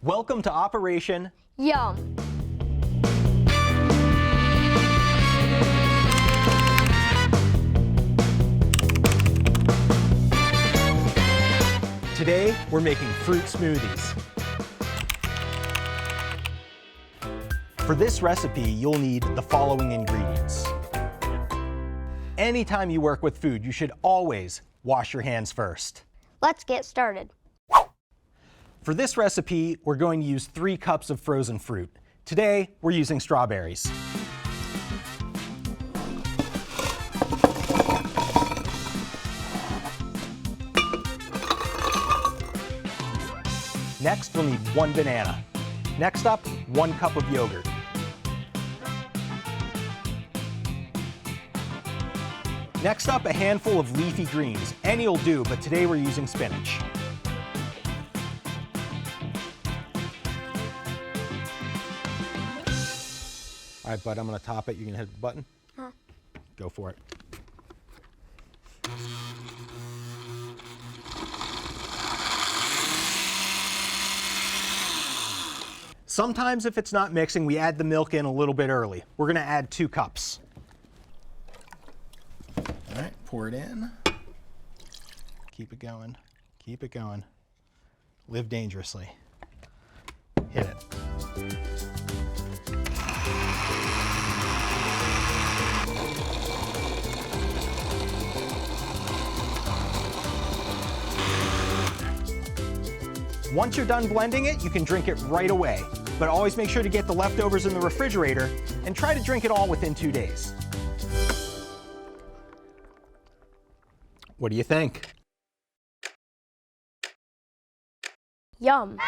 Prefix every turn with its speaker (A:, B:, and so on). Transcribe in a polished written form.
A: Welcome to Operation
B: Yum.
A: Today, we're making fruit smoothies. For this recipe, you'll need the following ingredients. Anytime you work with food, you should always wash your hands first.
B: Let's get started.
A: For this recipe, we're going to use 3 cups of frozen fruit. Today, we're using strawberries. Next, we'll need 1 banana. Next up, 1 cup of yogurt. Next up, a handful of leafy greens. Any will do, but today we're using spinach. All right, bud, I'm gonna top it. You can hit the button.
B: Huh.
A: Go for it. Sometimes if it's not mixing, we add the milk in a little bit early. We're gonna add 2 cups. All right, pour it in. Keep it going, keep it going. Live dangerously. Hit it. Once you're done blending it, you can drink it right away. But always make sure to get the leftovers in the refrigerator and try to drink it all within 2 days. What do you think?
B: Yum.